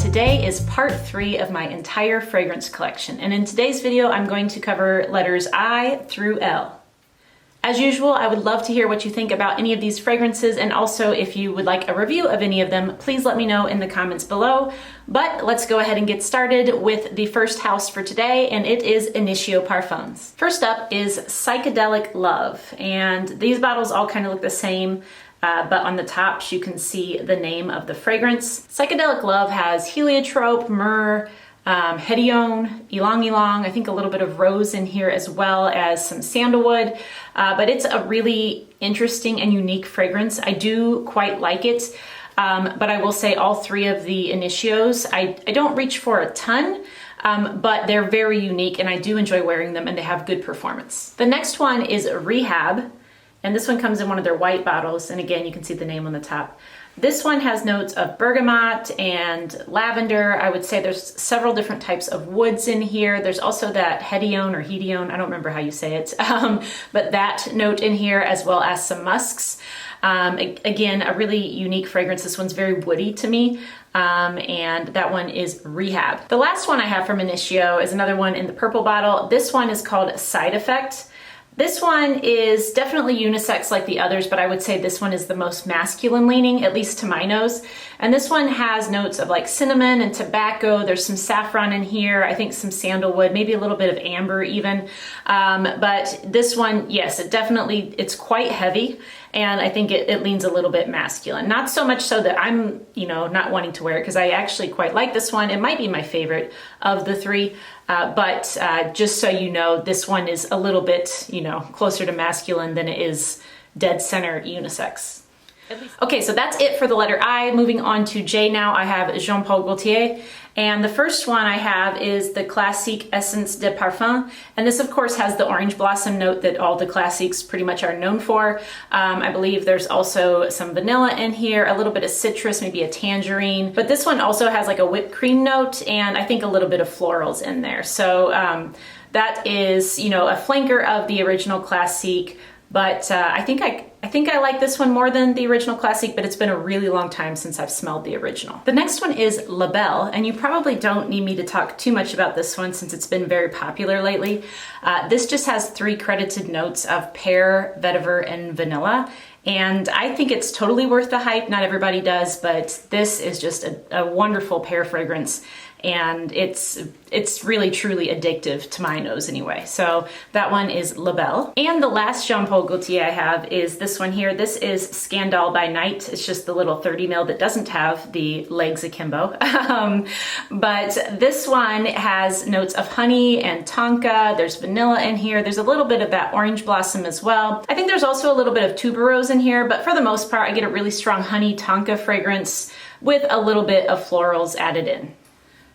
today is part 3 of my entire fragrance collection, and in today's video I'm going to cover letters I through L. As usual, I would love to hear what you think about any of these fragrances, and also if you would like a review of any of them, please let me know in the comments below. But let's go ahead and get started with the first house for today, and it is Initio Parfums. First up is Psychedelic Love, and these bottles all kind of look the same. But on the tops you can see the name of the fragrance. Psychedelic Love has heliotrope, myrrh, hedione, ylang ylang, I think a little bit of rose in here as well as some sandalwood. But it's a really interesting and unique fragrance. I do quite like it. But I will say all 3 of the Initios, I don't reach for a ton, but they're very unique and I do enjoy wearing them and they have good performance. The next one is Rehab. And this one comes in one of their white bottles, and again, you can see the name on the top. This one has notes of bergamot and lavender. I would say there's several different types of woods in here. There's also that hedione or hedione, I don't remember how you say it, but that note in here, as well as some musks. Again, a really unique fragrance. This one's very woody to me. And that one is Rehab. The last one I have from Initio is another one in the purple bottle. This one is called Side Effect. This one is definitely unisex like the others, but I would say this one is the most masculine leaning, at least to my nose. And this one has notes of like cinnamon and tobacco. There's some saffron in here. I think some sandalwood, maybe a little bit of amber even. But this one, yes, it's quite heavy. And I think it leans a little bit masculine. Not so much so that I'm, not wanting to wear it, because I actually quite like this one. It might be my favorite of the 3. But just so you know, this one is a little bit, closer to masculine than it is dead center unisex. Okay, so that's it for the letter I. Moving on to J now, I have Jean Paul Gaultier. And the first one I have is the Classique Essence de Parfum. And this, of course, has the orange blossom note that all the classiques pretty much are known for. I believe there's also some vanilla in here, a little bit of citrus, maybe a tangerine. But this one also has like a whipped cream note and I think a little bit of florals in there. So that is, a flanker of the original Classique. But I think I like this one more than the original Classique, but it's been a really long time since I've smelled the original. The next one is La Belle, and you probably don't need me to talk too much about this one since it's been very popular lately. This just has 3 credited notes of pear, vetiver, and vanilla. And I think it's totally worth the hype. Not everybody does, but this is just a wonderful pear fragrance. And it's really truly addictive to my nose anyway. So that one is La Belle. And the last Jean Paul Gaultier I have is this one here. This is Scandale by Night. It's just the little 30 ml that doesn't have the legs akimbo. But this one has notes of honey and tonka. There's vanilla in here. There's a little bit of that orange blossom as well. I think there's also a little bit of tuberose in here, but for the most part, I get a really strong honey tonka fragrance with a little bit of florals added in.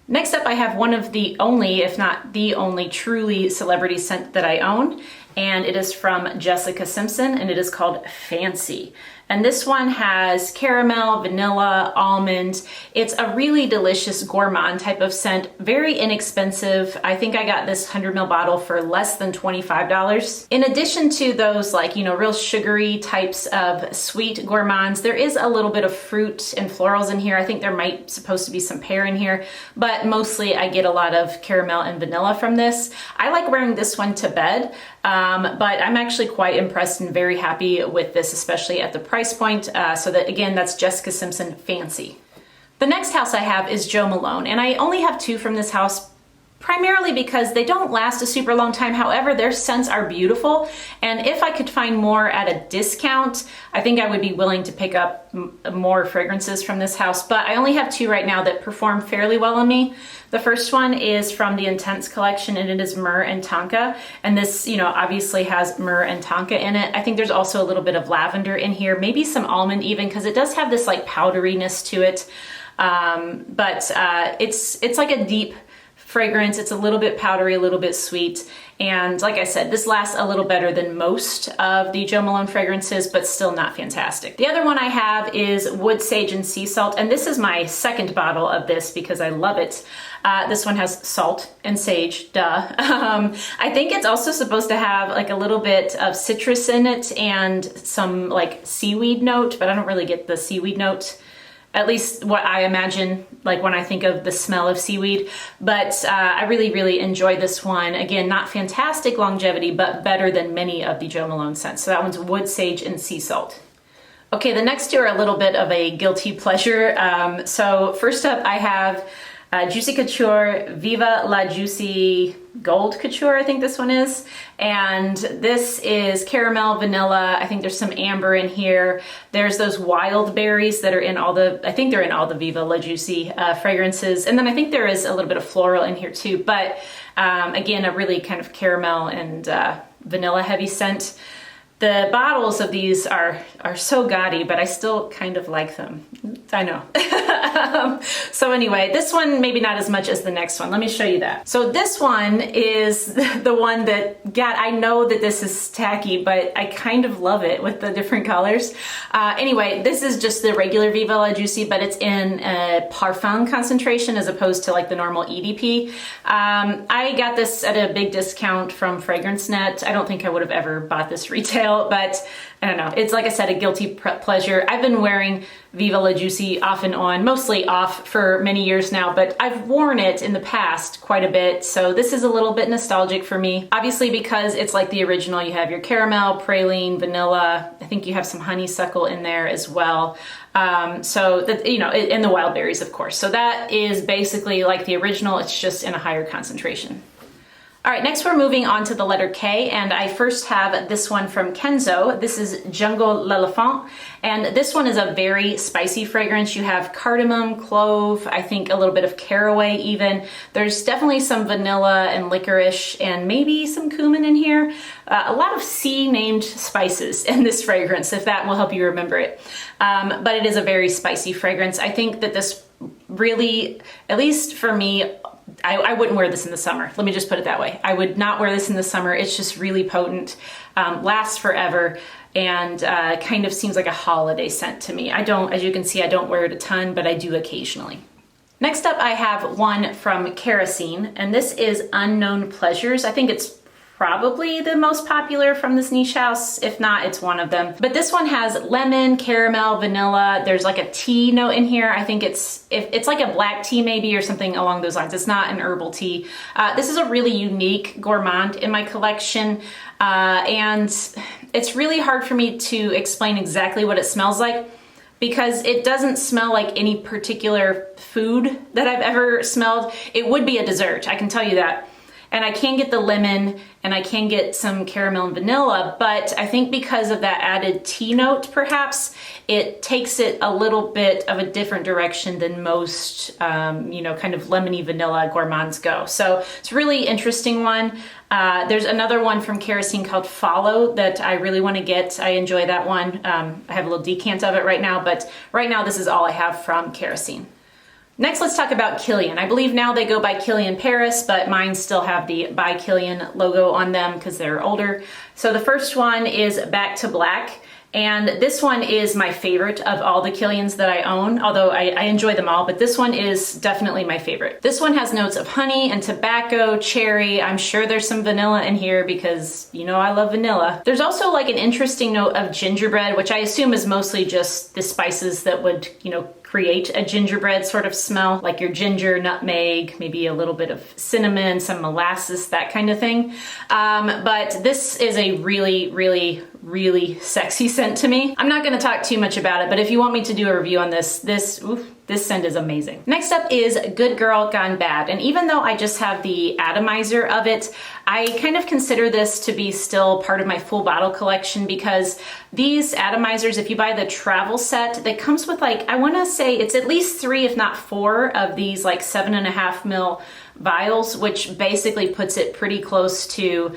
Next up, I have one of the only, if not the only, truly celebrity scent that I own, and it is from Jessica Simpson, and it is called Fancy. And this one has caramel, vanilla, almond. It's a really delicious gourmand type of scent, very inexpensive. I think I got this 100 ml bottle for less than $25. In addition to those real sugary types of sweet gourmands, there is a little bit of fruit and florals in here. I think there might supposed to be some pear in here, but mostly I get a lot of caramel and vanilla from this. I like wearing this one to bed, but I'm actually quite impressed and very happy with this, especially at the price point. So that again, that's Jessica Simpson Fancy. The next house I have is Jo Malone, and I only have 2 from this house, primarily because they don't last a super long time. However, their scents are beautiful, and if I could find more at a discount, I think I would be willing to pick up more fragrances from this house, but I only have 2 right now that perform fairly well on me. The first one is from the Intense collection, and it is myrrh and tonka, and this obviously has myrrh and tonka in it. I think there's also a little bit of lavender in here, maybe some almond even, because it does have this like powderiness to it. But it's like a deep fragrance. It's a little bit powdery, a little bit sweet. And like I said, this lasts a little better than most of the Jo Malone fragrances, but still not fantastic. The other one I have is Wood Sage and Sea Salt, and this is my second bottle of this because I love it. This one has salt and sage, duh. I think it's also supposed to have like a little bit of citrus in it and some like seaweed note, but I don't really get the seaweed note. at least what I imagine, like when I think of the smell of seaweed. But I really, really enjoy this one. Again, not fantastic longevity, but better than many of the Jo Malone scents. So that one's Wood Sage and Sea Salt. Okay, the next two are a little bit of a guilty pleasure. So first up, I have Juicy Couture Viva La Juicy Gold Couture, I think this one is. And this is caramel, vanilla. I think there's some amber in here. There's those wild berries that are in all the, I think they're in all the Viva La Juicy fragrances. And then I think there is a little bit of floral in here too. But again, a really kind of caramel and vanilla heavy scent. The bottles of these are so gaudy, but I still kind of like them. I know. So anyway, this one maybe not as much as the next one. Let me show you that. So this one is the one that, God, I know that this is tacky, but I kind of love it with the different colors. Anyway, this is just the regular Viva La Juicy, but it's in a Parfum concentration as opposed to like the normal EDP. I got this at a big discount from FragranceNet. I don't think I would have ever bought this retail, but I don't know. It's, like I said, a guilty pleasure. I've been wearing Viva La Juicy off and on, mostly off for many years now, but I've worn it in the past quite a bit. So this is a little bit nostalgic for me. Obviously, because it's like the original, you have your caramel, praline, vanilla. I think you have some honeysuckle in there as well. So that, you know, and the wild berries, of course. So that is basically like the original. It's just in a higher concentration. All right, next we're moving on to the letter K, and I first have this one from Kenzo. This is Jungle L'Elephant, and this one is a very spicy fragrance. You have cardamom, clove, I think a little bit of caraway even. There's definitely some vanilla and licorice and maybe some cumin in here. A lot of C-named spices in this fragrance, if that will help you remember it. But it is a very spicy fragrance. I think that this really, at least for me, I wouldn't wear this in the summer. Let me just put it that way. I would not wear this in the summer. It's just really potent, lasts forever, and kind of seems like a holiday scent to me. I don't, as you can see, I don't wear it a ton, but I do occasionally. Next up, I have one from Kerosene, and this is Unknown Pleasures. I think it's probably the most popular from this niche house. If not, it's one of them. But this one has lemon, caramel, vanilla. There's like a tea note in here. I think it's like a black tea maybe or something along those lines. It's not an herbal tea. This is a really unique gourmand in my collection. And it's really hard for me to explain exactly what it smells like, because it doesn't smell like any particular food that I've ever smelled. It would be a dessert, I can tell you that. And I can get the lemon and I can get some caramel and vanilla, but I think because of that added tea note, perhaps, it takes it a little bit of a different direction than most, you know, kind of lemony vanilla gourmands go. So it's a really interesting one. There's another one from Kerosene called Follow that I really want to get. I enjoy that one. I have a little decant of it right now, but right now this is all I have from Kerosene. Next, let's talk about Kilian. I believe now they go by Kilian Paris, but mine still have the by Kilian logo on them because they're older. So the first one is Back to Black. And this one is my favorite of all the Kilians that I own, although I enjoy them all, but this one is definitely my favorite. This one has notes of honey and tobacco, cherry. I'm sure there's some vanilla in here because, you know, I love vanilla. There's also like an interesting note of gingerbread, which I assume is mostly just the spices that would, you know, create a gingerbread sort of smell, like your ginger, nutmeg, maybe a little bit of cinnamon, some molasses, that kind of thing. But this is a really, really, really sexy scent to me. I'm not gonna talk too much about it, but if you want me to do a review on this scent is amazing. Next up is Good Girl Gone Bad. And even though I just have the atomizer of it, I kind of consider this to be still part of my full bottle collection, because these atomizers, if you buy the travel set, that comes with like, I wanna say it's at least 3, if not 4 of these like 7.5 ml vials, which basically puts it pretty close to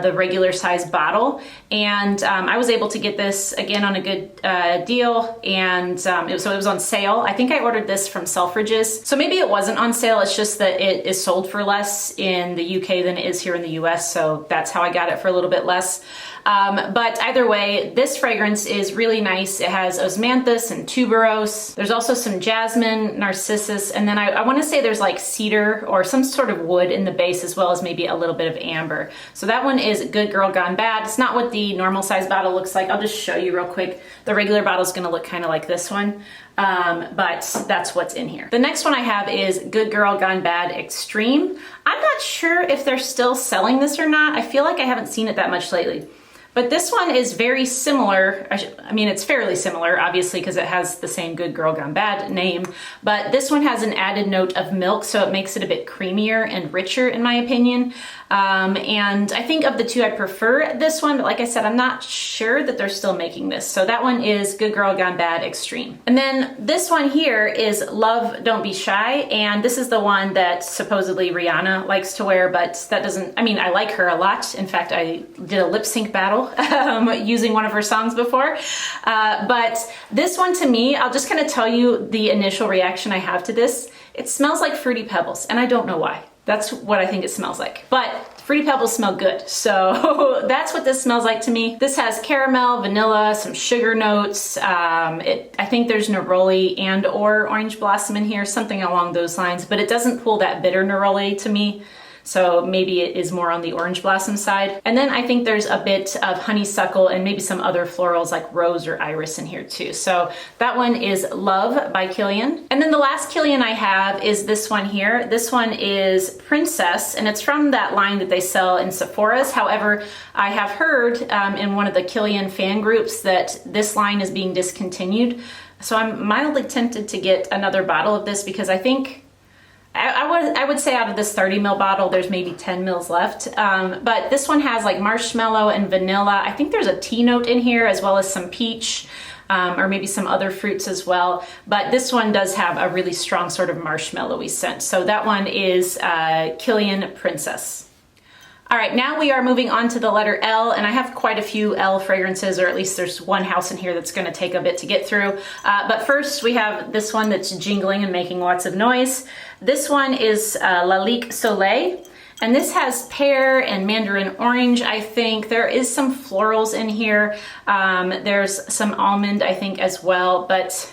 the regular size bottle. And I was able to get this again on a good deal, and so it was on sale. I think I ordered this from Selfridges, so maybe it wasn't on sale. It's just that it is sold for less in the UK than it is here in the US, so that's how I got it for a little bit less. But either way, this fragrance is really nice. It has osmanthus and tuberose. There's also some jasmine, narcissus, and then I want to say there's like cedar or some sort of wood in the base, as well as maybe a little bit of amber. So that one is Good Girl Gone Bad. It's not what the normal size bottle looks like. I'll just show you real quick. The regular bottle is going to look kind of like this one. But that's what's in here. The next one I have is Good Girl Gone Bad Extreme. I'm not sure if they're still selling this or not. I feel like I haven't seen it that much lately. But this one is very similar. I mean, it's fairly similar, obviously, because it has the same Good Girl Gone Bad name. But this one has an added note of milk, so it makes it a bit creamier and richer, in my opinion. And I think of the two, I prefer this one. But like I said, I'm not sure that they're still making this. So that one is Good Girl Gone Bad Extreme. And then this one here is Love Don't Be Shy. And this is the one that supposedly Rihanna likes to wear, but that doesn't, I mean, I like her a lot. In fact, I did a lip sync battle using one of her songs before. But this one, to me, I'll just kind of tell you the initial reaction I have to this. It smells like Fruity Pebbles, and I don't know why. That's what I think it smells like. But Fruity Pebbles smell good, so that's what this smells like to me. This has caramel, vanilla, some sugar notes. I think there's neroli and or orange blossom in here, something along those lines, but it doesn't pull that bitter neroli to me. So maybe it is more on the orange blossom side. And then I think there's a bit of honeysuckle and maybe some other florals like rose or iris in here too. So that one is Love by Kilian. And then the last Kilian I have is this one here. This one is Princess, and it's from that line that they sell in Sephora's. However, I have heard in one of the Kilian fan groups that this line is being discontinued. So I'm mildly tempted to get another bottle of this because I think I would say out of this 30 ml bottle, there's maybe 10 mls left. But this one has like marshmallow and vanilla. I think there's a tea note in here as well as some peach or maybe some other fruits as well. But this one does have a really strong sort of marshmallowy scent. So that one is Kilian Princess. All right, now we are moving on to the letter L, and I have quite a few L fragrances, or at least there's one house in here that's gonna take a bit to get through. But first we have this one that's jingling and making lots of noise. This one is Lalique Soleil, and this has pear and mandarin orange, I think. There is some florals in here. There's some almond, I think, as well, but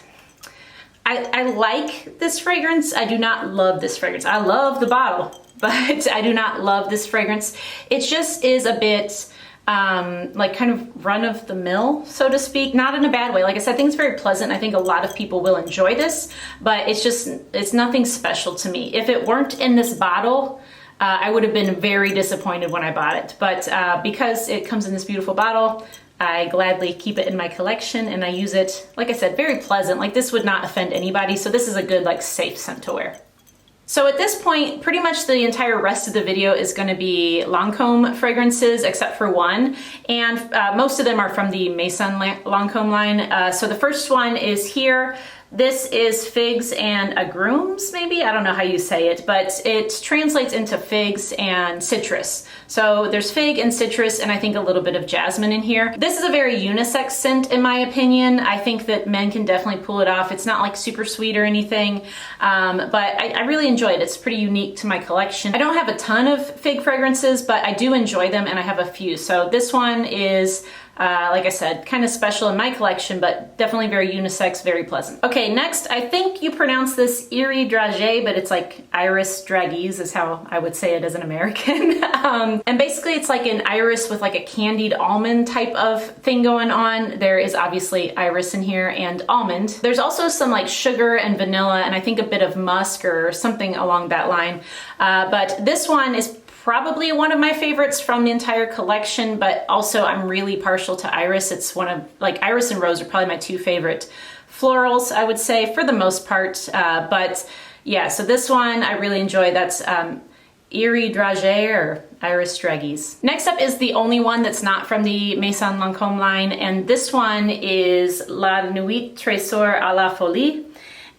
I like this fragrance. I do not love this fragrance. I love the bottle, but I do not love this fragrance. It just is a bit like kind of run of the mill, so to speak, not in a bad way. Like I said, I think it's very pleasant. I think a lot of people will enjoy this, but it's nothing special to me. If it weren't in this bottle, I would have been very disappointed when I bought it. But because it comes in this beautiful bottle, I gladly keep it in my collection and I use it, like I said, very pleasant. Like this would not offend anybody. So this is a good, like, safe scent to wear. So at this point, pretty much the entire rest of the video is going to be Lancôme fragrances, except for one. And most of them are from the Maison Lancôme line. So the first one is here. This is Figs and Agrumes, maybe? I don't know how you say it, but it translates into figs and citrus. So there's fig and citrus, and I think a little bit of jasmine in here. This is a very unisex scent, in my opinion. I think that men can definitely pull it off. It's not like super sweet or anything, but I really enjoy it. It's pretty unique to my collection. I don't have a ton of fig fragrances, but I do enjoy them, and I have a few. So this one is like I said, kind of special in my collection, but definitely very unisex, very pleasant. Okay, next, I think you pronounce this Iris Dragée, but it's like Iris Dragees is how I would say it as an American. And basically it's like an iris with like a candied almond type of thing going on. There is obviously iris in here and almond. There's also some like sugar and vanilla and I think a bit of musk or something along that line. But this one is probably one of my favorites from the entire collection, but also I'm really partial to iris. It's one of, like, iris and rose are probably my two favorite florals, I would say, for the most part. But yeah, so this one I really enjoy. That's Iris Dragée or Iris Dragees. Next up is the only one that's not from the Maison Lancôme line, and this one is La Nuit Trésor à la Folie.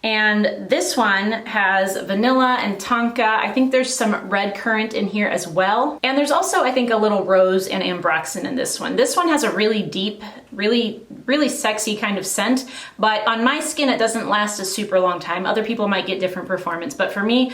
And this one has vanilla and tonka. I think there's some red currant in here as well. And there's also, I think, a little rose and ambroxan in this one. This one has a really deep, really sexy kind of scent, but on my skin, it doesn't last a super long time. Other people might get different performance, but for me,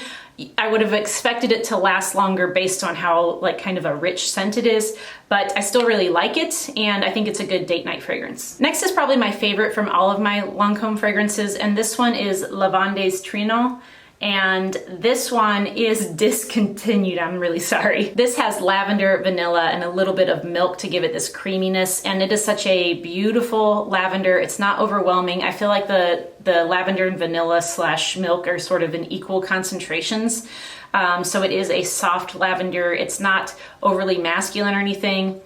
I would have expected it to last longer based on how like kind of a rich scent it is, but I still really like it, and I think it's a good date night fragrance. Next is probably my favorite from all of my Lancôme fragrances, and this one is Lavande's Trinant. And this one is discontinued, I'm really sorry. This has lavender, vanilla, and a little bit of milk to give it this creaminess, and it is such a beautiful lavender. It's not overwhelming. I feel like the lavender and vanilla slash milk are sort of in equal concentrations. So it is a soft lavender. It's not overly masculine or anything.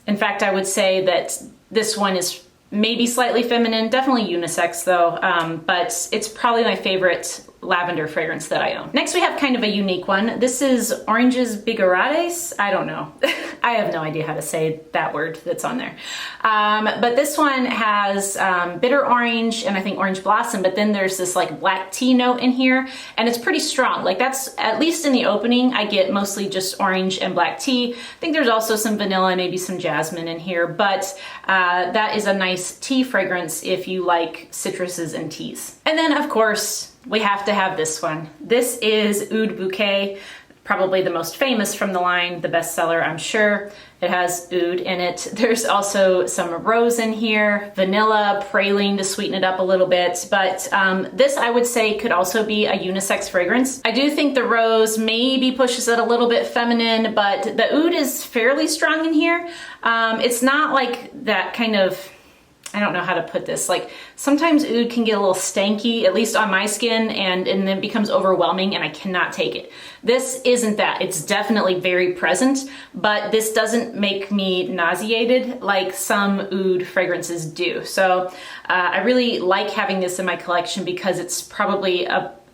In fact, I would say that this one is maybe slightly feminine, definitely unisex though, but it's probably my favorite lavender fragrance that I own. Next we have kind of a unique one. This is Oranges Bigarades. I don't know. I have no idea how to say that word that's on there. But this one has bitter orange and I think orange blossom, but then there's this like black tea note in here, and it's pretty strong. Like that's, at least in the opening, I get mostly just orange and black tea. I think there's also some vanilla and maybe some jasmine in here, but that is a nice tea fragrance if you like citruses and teas. And then of course, we have to have this one. This is Oud Bouquet, probably the most famous from the line, the bestseller, I'm sure. It has oud in it. There's also some rose in here, vanilla, praline to sweeten it up a little bit, but this I would say could also be a unisex fragrance. I do think the rose maybe pushes it a little bit feminine, but the oud is fairly strong in here. It's not like that kind of, I don't know how to put this. Like sometimes oud can get a little stanky, at least on my skin, and then it becomes overwhelming and I cannot take it. This isn't that. It's definitely very present, but this doesn't make me nauseated like some oud fragrances do. So I really like having this in my collection because it's probably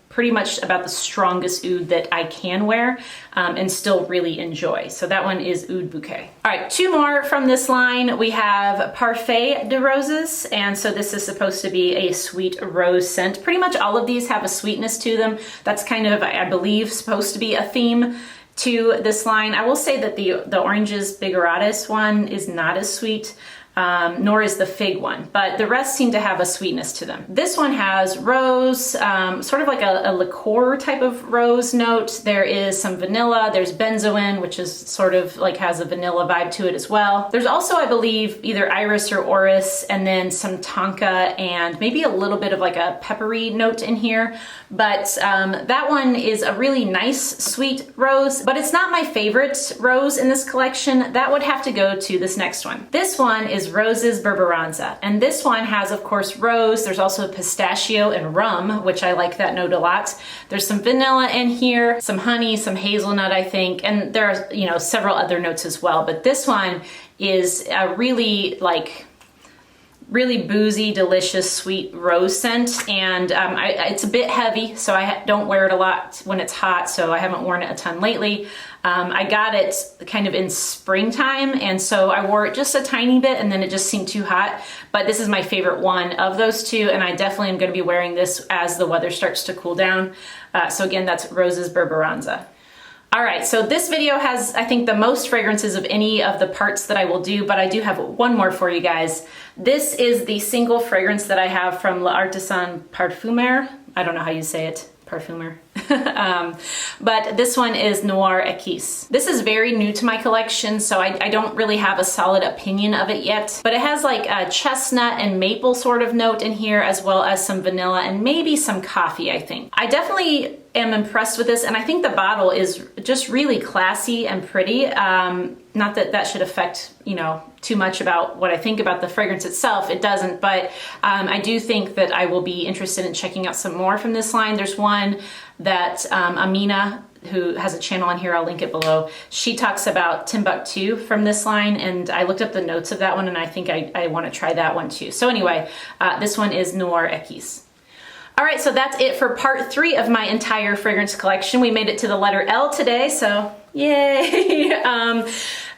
pretty much about the strongest oud that I can wear and still really enjoy. So that one is Oud Bouquet. All right, two more from this line. We have Parfait de Roses, and so this is supposed to be a sweet rose scent. Pretty much all of these have a sweetness to them. That's kind of, I believe, supposed to be a theme to this line. I will say that the Oranges Bigarades one is not as sweet. Nor is the fig one, but the rest seem to have a sweetness to them. This one has rose, sort of like a liqueur type of rose note. There is some vanilla, there's benzoin, which is sort of like has a vanilla vibe to it as well. There's also, I believe, either iris or orris, and then some tonka and maybe a little bit of like a peppery note in here. But that one is a really nice sweet rose, but it's not my favorite rose in this collection. That would have to go to this next one. This one is Roses Berberanza, and this one has, of course, rose. There's also pistachio and rum, which I like that note a lot. There's some vanilla in here, some honey, some hazelnut, I think, and there are, you know, several other notes as well. But this one is a really really boozy, delicious, sweet rose scent, and it's a bit heavy, so I don't wear it a lot when it's hot, so I haven't worn it a ton lately. I got it kind of in springtime, and so I wore it just a tiny bit, and then it just seemed too hot, but this is my favorite one of those two, and I definitely am going to be wearing this as the weather starts to cool down. So again, that's Roses Berberanza. All right, so this video has, I think, the most fragrances of any of the parts that I will do, but I do have one more for you guys. This is the single fragrance that I have from L'Artisan Parfumeur. I don't know how you say it, Parfumeur. But this one is Noir Équisse. This is very new to my collection, so I don't really have a solid opinion of it yet, but it has like a chestnut and maple sort of note in here, as well as some vanilla and maybe some coffee, I think. I definitely am impressed with this, and I think the bottle is just really classy and pretty. Not that that should affect, you know, too much about what I think about the fragrance itself. It doesn't, but I do think that I will be interested in checking out some more from this line. There's one that Amina, who has a channel on here, I'll link it below, she talks about Timbuktu from this line, and I looked up the notes of that one, and I think I want to try that one too. So anyway, this one is Noir Équisse. All right, so that's it for part 3 of my entire fragrance collection. We made it to the letter L today, so yay!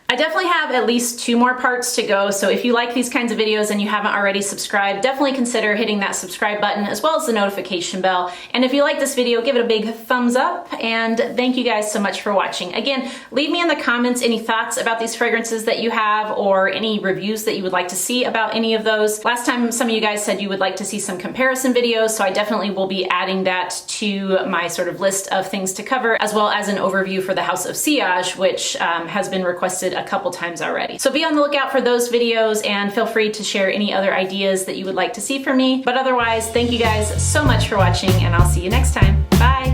I definitely have at least 2 more parts to go, so if you like these kinds of videos and you haven't already subscribed, definitely consider hitting that subscribe button as well as the notification bell. And if you like this video, give it a big thumbs up, and thank you guys so much for watching. Again, leave me in the comments any thoughts about these fragrances that you have or any reviews that you would like to see about any of those. Last time some of you guys said you would like to see some comparison videos, so I definitely will be adding that to my sort of list of things to cover, as well as an overview for the House of Sillage, which has been requested a couple times already. So be on the lookout for those videos and feel free to share any other ideas that you would like to see from me. But otherwise, thank you guys so much for watching, and I'll see you next time. Bye!